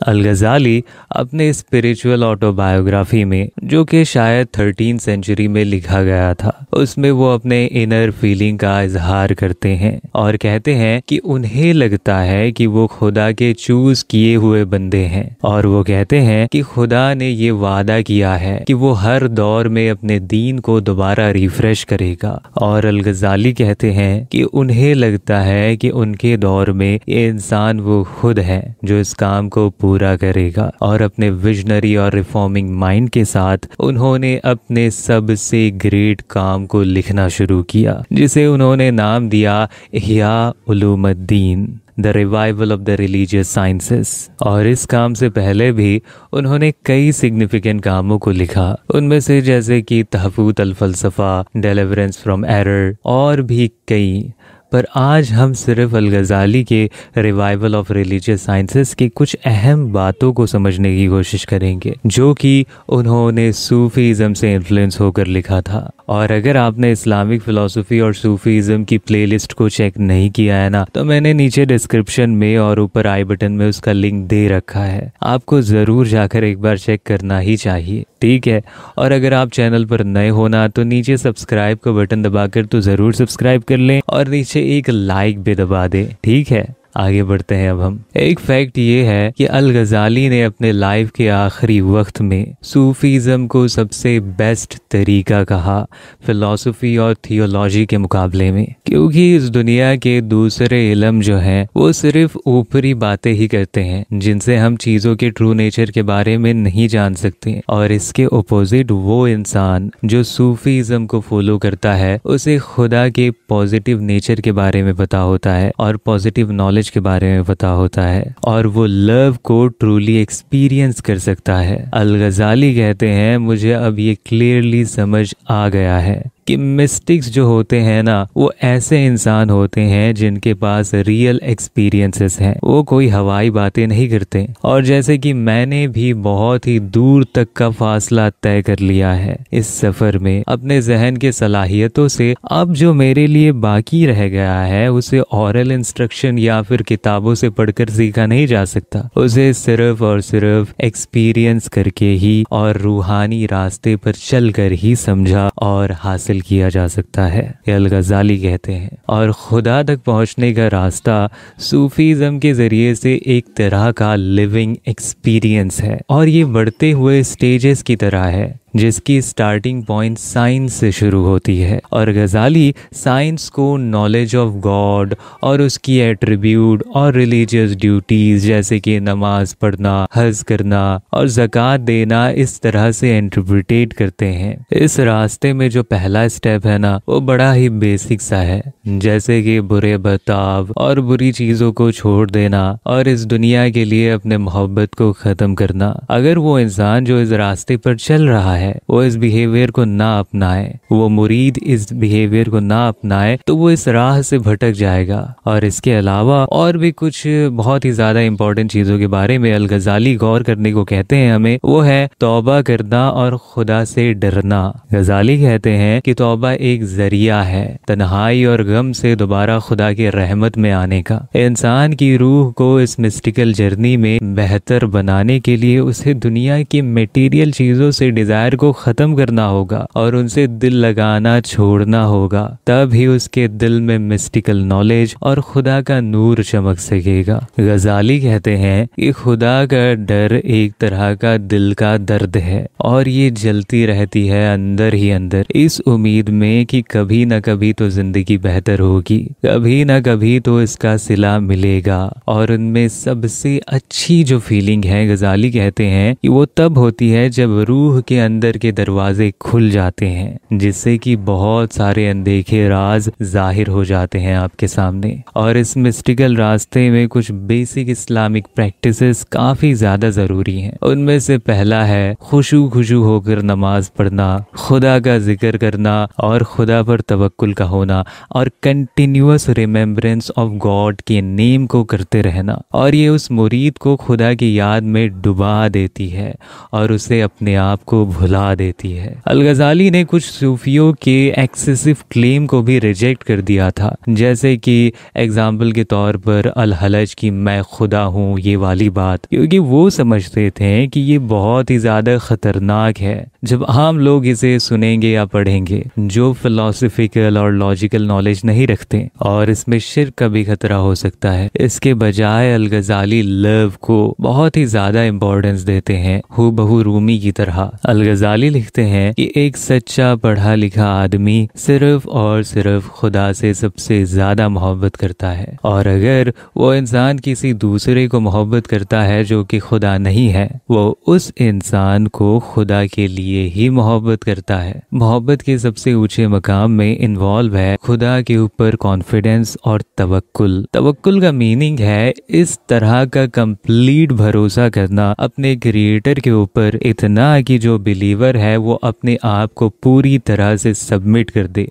अल-गज़ाली अपने spiritual autobiography में, जो कि शायद 13th सेंचुरी में लिखा गया था, उसमें वो अपने इनर फीलिंग का इजहार करते हैं और कहते हैं कि उन्हें लगता है कि वो खुदा के चूज किए हुए बंदे हैं। और वो कहते हैं कि खुदा ने ये वादा किया है कि वो हर दौर में अपने दीन को दोबारा रिफ्रेश करेगा। और अल-गज़ाली कहते हैं कि उन्हें लगता है कि उनके दौर में ये इंसान वो खुद है जो इस काम को पूरा करेगा। और अपने विजनरी और रिफॉर्मिंग माइंड के साथ उन्होंने अपने सबसे ग्रेट काम को लिखना शुरू किया, जिसे उन्होंने नाम दिया इह्या उलूमुद्दीन, the revival of the religious sciences. और इस काम से पहले भी उन्होंने कई सिग्निफिकेंट कामों को लिखा, उनमें से जैसे कि तहफ़्फ़ुज़ अल फ़लसफ़ा, डिलीवरेंस फ्रॉम एरर और भी कई। पर आज हम सिर्फ अल-गज़ाली के रिवाइवल ऑफ रिलीजियस साइंसेस की कुछ अहम बातों को समझने की कोशिश करेंगे, जो कि उन्होंने सूफीज़म से इन्फ्लुएंस होकर लिखा था। और अगर आपने इस्लामिक फ़िलासफ़ी और सूफीज़म की प्लेलिस्ट को चेक नहीं किया है ना, तो मैंने नीचे डिस्क्रिप्शन में और ऊपर आई बटन में उसका लिंक दे रखा है, आपको ज़रूर जाकर एक बार चेक करना ही चाहिए, ठीक है। और अगर आप चैनल पर नए हो ना, तो नीचे सब्सक्राइब का बटन दबाकर तो ज़रूर सब्सक्राइब कर लें और नीचे एक लाइक भी दबा दें, ठीक है। आगे बढ़ते हैं अब हम। एक फैक्ट ये है कि अल-गज़ाली ने अपने लाइफ के आखिरी वक्त में सूफीज़म को सबसे बेस्ट तरीका कहा फिलॉसफी और थियोलॉजी के मुकाबले में, क्योंकि इस दुनिया के दूसरे इल्म जो हैं वो सिर्फ ऊपरी बातें ही करते हैं, जिनसे हम चीज़ों के ट्रू नेचर के बारे में नहीं जान सकते। और इसके अपोजिट वो इंसान जो सूफीज़म को फॉलो करता है, उसे खुदा के पॉजिटिव नेचर के बारे में पता होता है और पॉजिटिव नॉलेज के बारे में पता होता है, और वो लव को ट्रूली एक्सपीरियंस कर सकता है। अल-गज़ाली कहते हैं, मुझे अब ये क्लियरली समझ आ गया है कि मिस्टिक्स जो होते हैं ना, वो ऐसे इंसान होते हैं जिनके पास रियल एक्सपीरियंसेस हैं, वो कोई हवाई बातें नहीं करते। और जैसे कि मैंने भी बहुत ही दूर तक का फासला तय कर लिया है इस सफ़र में अपने जहन के सलाहियतों से, अब जो मेरे लिए बाकी रह गया है उसे ऑरल इंस्ट्रक्शन या फिर किताबों से पढ़कर सीखा नहीं जा सकता, उसे सिर्फ और सिर्फ एक्सपीरियंस करके ही और रूहानी रास्ते पर चलकर ही समझा और हासिल किया जा सकता है, ये अल-गज़ाली कहते हैं। और खुदा तक पहुंचने का रास्ता सूफीज़म के जरिए से एक तरह का लिविंग एक्सपीरियंस है, और ये बढ़ते हुए स्टेजेस की तरह है जिसकी स्टार्टिंग पॉइंट साइंस से शुरू होती है। और गज़ाली साइंस को नॉलेज ऑफ गॉड और उसकी एट्रीब्यूट और रिलीजियस ड्यूटीज जैसे कि नमाज पढ़ना, हज करना और ज़कात देना इस तरह से इंटरप्रिटेट करते हैं। इस रास्ते में जो पहला स्टेप है ना, वो बड़ा ही बेसिक सा है, जैसे कि बुरे बर्ताव और बुरी चीज़ों को छोड़ देना और इस दुनिया के लिए अपने मोहब्बत को ख़त्म करना। अगर वो इंसान जो इस रास्ते पर चल रहा है वो इस बिहेवियर को ना अपनाए, वो मुरीद इस बिहेवियर को ना अपनाए, तो वो इस राह से भटक जाएगा। और इसके अलावा और भी कुछ बहुत ही ज्यादा इंपॉर्टेंट चीजों के बारे में अल-गज़ाली गौर करने को कहते हैं हमें, वो है तौबा करना और खुदा से डरना। गज़ाली कहते हैं कि तौबा एक जरिया है तन्हाई और गम से दोबारा खुदा की रहमत में आने का। इंसान की रूह को इस मिस्टिकल जर्नी में बेहतर बनाने के लिए उसे दुनिया की मटेरियल चीजों से डिजायर को खत्म करना होगा और उनसे दिल लगाना छोड़ना होगा, तब ही उसके दिल में मिस्टिकल नॉलेज और खुदा का नूर चमक सकेगा। गज़ाली कहते हैं कि खुदा का डर एक तरह का दिल का दर्द है और ये जलती रहती है अंदर ही अंदर, इस उम्मीद में कि कभी न कभी तो जिंदगी बेहतर होगी, कभी न कभी तो इसका सिला मिलेगा। और उनमें सबसे अच्छी जो फीलिंग है, गज़ाली कहते हैं कि वो तब होती है जब रूह के अंदर के दरवाजे खुल जाते हैं, जिससे कि बहुत सारे अनदेखे राज जाहिर हो जाते हैं आपके सामने। और इस मिस्टिकल रास्ते में कुछ बेसिक इस्लामिक प्रैक्टिसेस काफी ज्यादा जरूरी हैं। उनमें से पहला है खुशू खुशू होकर नमाज पढ़ना, खुदा का जिक्र करना और खुदा पर तवक्कुल का होना और कंटिन्यूअस रिमेम्बरेंस ऑफ गॉड के नेम को करते रहना। और ये उस मुरीद को खुदा की याद में डुबा देती है और उसे अपने आप को भुला देती है। अल-गज़ाली ने कुछ सूफियों के एक्सेसिव क्लेम को भी रिजेक्ट कर दिया था, जैसे कि एग्जाम्पल के तौर पर अल-हलज की मैं खुदा हूँ ये वाली बात, क्योंकि वो समझते थे कि ये बहुत ही ज़्यादा ख़तरनाक है जब आम लोग इसे सुनेंगे या पढ़ेंगे जो फिलोसफिकल और लॉजिकल नॉलेज नहीं रखते, और इसमें शिर्क का भी खतरा हो सकता है। इसके बजाय अल-गज़ाली लव को बहुत ही ज़्यादा इम्पोर्टेंस देते हैं, हूबहू रूमी की तरह। अल-गज़ाली लिखते हैं कि एक सच्चा पढ़ा लिखा आदमी सिर्फ और सिर्फ खुदा से सबसे ज़्यादा मोहब्बत करता है, और अगर वो इंसान किसी दूसरे को मोहब्बत करता है जो कि खुदा नहीं है, वो उस इंसान को खुदा के लिए ही मोहब्बत करता है। मोहब्बत के सबसे ऊंचे मकाम में इन्वॉल्व है खुदा के ऊपर कॉन्फिडेंस और तवक्कुल। तवक्कुल का मीनिंग है इस तरह का कंप्लीट भरोसा करना अपने क्रिएटर के ऊपर इतना कि जो बिलीवर है वो अपने आप को पूरी तरह से सबमिट कर दे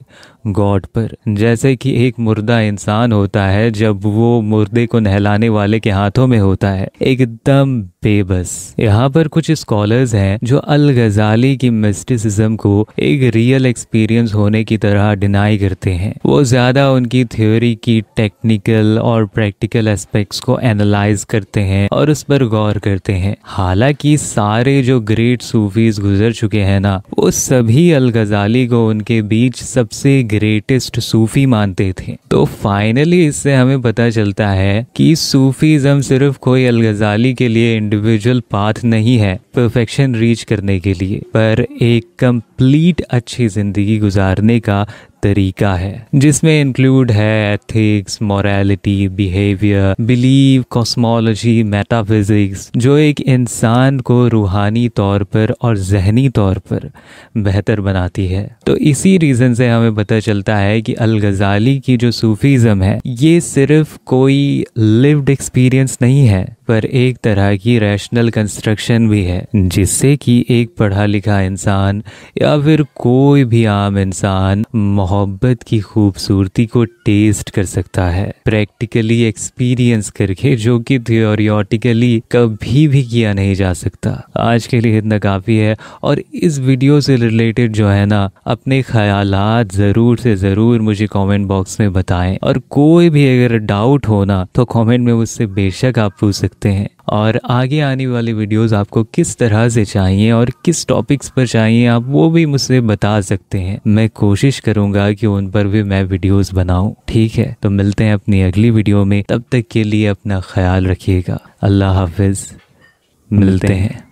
गॉड पर। जैसे कि एक मुर्दा इंसान होता है जब वो मुर्दे को नहलाने वाले के हाथों में होता है, एकदम बेबस। यहाँ पर कुछ स्कॉलर्स हैं जो अल-गज़ाली की मिस्टिसिज्म को एक रियल एक्सपीरियंस होने की तरह डिनाई करते हैं। वो ज़्यादा उनकी थ्योरी की टेक्निकल और प्रैक्टिकल एस्पेक्ट्स को एनालाइज करते हैं और उस पर गौर करते हैं। हालांकि सारे जो ग्रेट सूफीज गुजर चुके हैं ना, वो सभी अल-गज़ाली को उनके बीच सबसे ग्रेटेस्ट सूफी मानते थे। तो फाइनली इससे हमें पता चलता है कि सूफीज़म सिर्फ कोई अल-गज़ाली के लिए इंडिविजुअल पाथ नहीं है परफेक्शन रीच करने के लिए, पर एक कंप्लीट अच्छी जिंदगी गुजारने का तरीका है, जिसमें इंक्लूड है ethics, morality, behaviour, believe, cosmology, metaphysics, जो एक इंसान को रूहानी तौर पर और जहनी तौर पर बेहतर बनाती है। तो इसी रीज़न से हमें पता चलता है कि अल-गज़ाली की जो सूफीज़म है ये सिर्फ कोई लिव्ड एक्सपीरियंस नहीं है, पर एक तरह की रैशनल कंस्ट्रक्शन भी है, जिससे कि एक पढ़ा लिखा इंसान या फिर कोई भी आम इंसान मोहब्बत की खूबसूरती को टेस्ट कर सकता है प्रैक्टिकली एक्सपीरियंस करके, जो कि थियोरिटिकली कभी भी किया नहीं जा सकता। आज के लिए इतना काफ़ी है, और इस वीडियो से रिलेटेड जो है ना अपने ख्यालात ज़रूर से ज़रूर मुझे कमेंट बॉक्स में बताएं, और कोई भी अगर डाउट हो ना तो कमेंट में मुझसे बेशक आप पूछ सकते हैं। और आगे आने वाली वीडियोस आपको किस तरह से चाहिए और किस टॉपिक्स पर चाहिए आप वो भी मुझसे बता सकते हैं। मैं कोशिश करूंगा कि उन पर भी मैं वीडियोस बनाऊं। ठीक है, तो मिलते हैं अपनी अगली वीडियो में। तब तक के लिए अपना ख्याल रखिएगा। अल्लाह हाफिज। मिलते हैं।